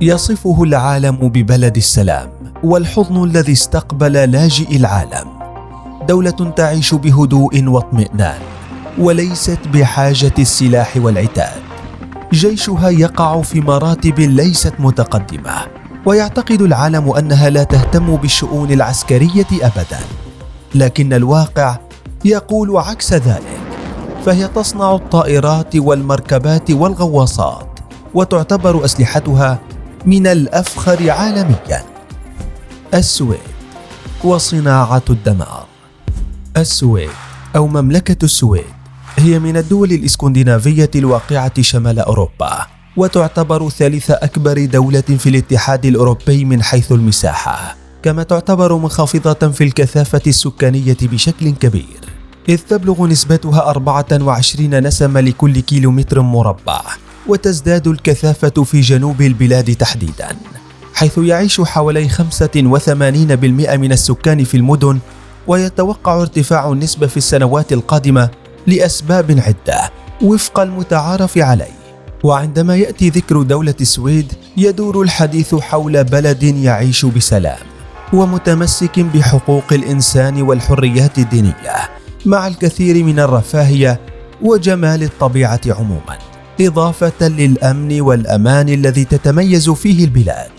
يصفه العالم ببلد السلام والحضن الذي استقبل لاجئي العالم، دولة تعيش بهدوء واطمئنان وليست بحاجة السلاح والعتاد. جيشها يقع في مراتب ليست متقدمة، ويعتقد العالم أنها لا تهتم بالشؤون العسكرية أبدا، لكن الواقع يقول عكس ذلك، فهي تصنع الطائرات والمركبات والغواصات، وتعتبر أسلحتها من الأفخر عالميا. السويد وصناعة الدمار. السويد أو مملكة السويد هي من الدول الإسكندنافية الواقعة شمال أوروبا، وتعتبر ثالث أكبر دولة في الاتحاد الأوروبي من حيث المساحة، كما تعتبر منخفضة في الكثافة السكانية بشكل كبير، إذ تبلغ نسبتها 24 نسمة لكل كيلومتر مربع، وتزداد الكثافة في جنوب البلاد تحديدا، حيث يعيش حوالي 85% من السكان في المدن. ويتوقع ارتفاع النسبة في السنوات القادمة لأسباب عدة وفق المتعارف عليه. وعندما يأتي ذكر دولة السويد يدور الحديث حول بلد يعيش بسلام ومتمسك بحقوق الإنسان والحريات الدينية، مع الكثير من الرفاهية وجمال الطبيعة عموما، إضافة للأمن والأمان الذي تتميز فيه البلاد،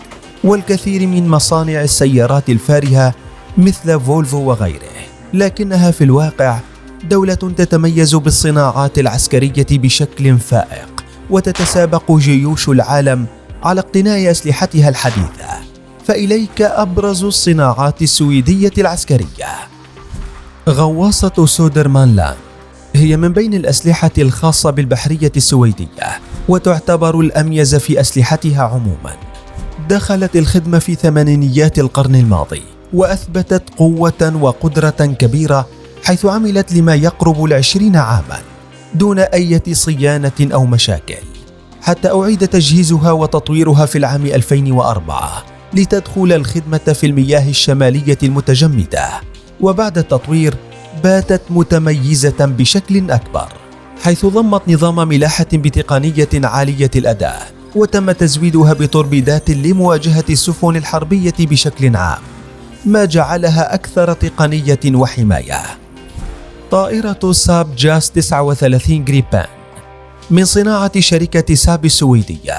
والكثير من مصانع السيارات الفارهة مثل فولفو وغيره. لكنها في الواقع دولة تتميز بالصناعات العسكرية بشكل فائق، وتتسابق جيوش العالم على اقتناء أسلحتها الحديثة. فإليك أبرز الصناعات السويدية العسكرية. غواصة سودرمانلاند هي من بين الأسلحة الخاصة بالبحرية السويدية، وتعتبر الأميز في أسلحتها عموما. دخلت الخدمة في ثمانينيات القرن الماضي، وأثبتت قوة وقدرة كبيرة، حيث عملت لما يقرب 20 عاما دون أي صيانة أو مشاكل، حتى أعيد تجهيزها وتطويرها في العام 2004 لتدخل الخدمة في المياه الشمالية المتجمدة. وبعد التطوير باتت متميزة بشكل أكبر، حيث ضمت نظام ملاحة بتقنية عالية الأداء، وتم تزويدها بتوربيدات لمواجهة السفن الحربية بشكل عام، ما جعلها أكثر تقنية وحماية. طائرة ساب جاس 39 غريبان من صناعة شركة ساب السويدية،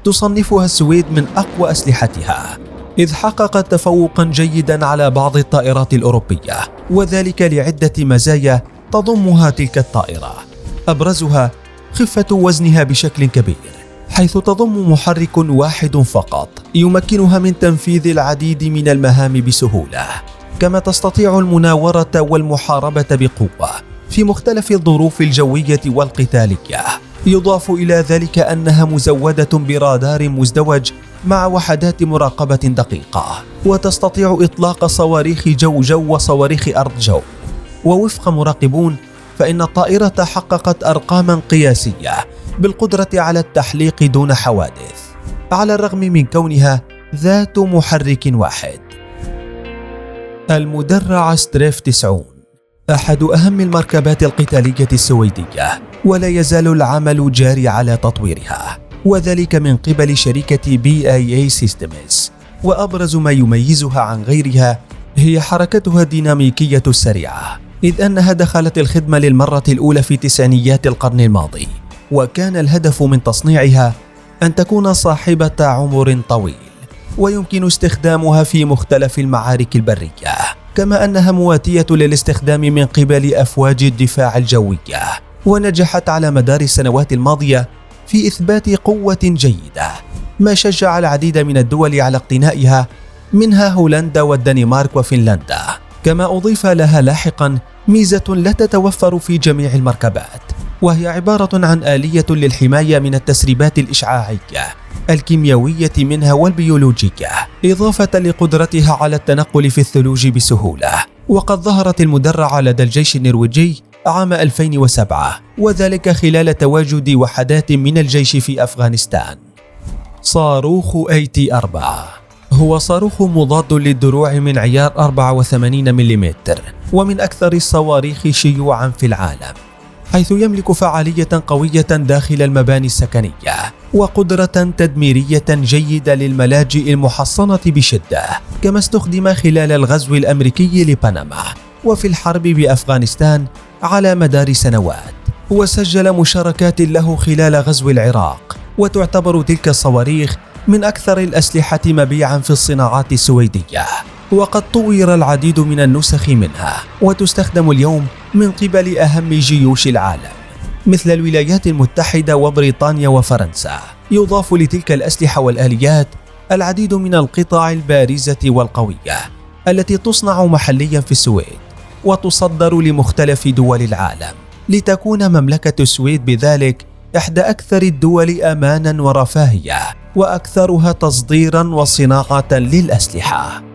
تصنفها السويد من أقوى أسلحتها، إذ حققت تفوقا جيدا على بعض الطائرات الأوروبية، وذلك لعدة مزايا تضمها تلك الطائرة، أبرزها خفة وزنها بشكل كبير، حيث تضم محرك واحد فقط يمكنها من تنفيذ العديد من المهام بسهولة، كما تستطيع المناورة والمحاربة بقوة في مختلف الظروف الجوية والقتالية. يضاف إلى ذلك أنها مزودة برادار مزدوج مع وحدات مراقبة دقيقة، وتستطيع إطلاق صواريخ جو وصواريخ أرض-جو. ووفق مراقبون فإن الطائرة حققت أرقاما قياسية بالقدرة على التحليق دون حوادث، على الرغم من كونها ذات محرك واحد. المدرعة ستريف 90 أحد أهم المركبات القتالية السويدية، ولا يزال العمل جاري على تطويرها، وذلك من قبل شركة BAE Systems. وأبرز ما يميزها عن غيرها هي حركتها الديناميكية السريعة، إذ أنها دخلت الخدمة للمرة الأولى في تسعينيات القرن الماضي، وكان الهدف من تصنيعها أن تكون صاحبة عمر طويل، ويمكن استخدامها في مختلف المعارك البرية، كما أنها مواتية للاستخدام من قبل أفواج الدفاع الجوية. ونجحت على مدار السنوات الماضية في إثبات قوة جيدة، ما شجع العديد من الدول على اقتنائها، منها هولندا والدنمارك وفنلندا. كما أضيف لها لاحقا ميزة لا تتوفر في جميع المركبات، وهي عبارة عن آلية للحماية من التسريبات الإشعاعية الكيميائية منها والبيولوجية، إضافة لقدرتها على التنقل في الثلوج بسهولة. وقد ظهرت المدرعة لدى الجيش النرويجي عام 2007، وذلك خلال تواجد وحدات من الجيش في أفغانستان. صاروخ AT-4 هو صاروخ مضاد للدروع من عيار 84 ملم، ومن أكثر الصواريخ شيوعا في العالم، حيث يملك فعالية قوية داخل المباني السكنية وقدرة تدميرية جيدة للملاجئ المحصنة بشدة، كما استخدم خلال الغزو الأمريكي لبنما وفي الحرب بأفغانستان على مدار سنوات. وسجل مشاركات له خلال غزو العراق، وتعتبر تلك الصواريخ من أكثر الأسلحة مبيعاً في الصناعات السويدية، وقد طور العديد من النسخ منها وتستخدم اليوم من قبل أهم جيوش العالم مثل الولايات المتحدة وبريطانيا وفرنسا. يضاف لتلك الأسلحة والآليات العديد من القطع البارزة والقوية التي تصنع محلياً في السويد وتصدر لمختلف دول العالم، لتكون مملكة السويد بذلك إحدى أكثر الدول أماناً ورفاهية وأكثرها تصديراً وصناعة للأسلحة.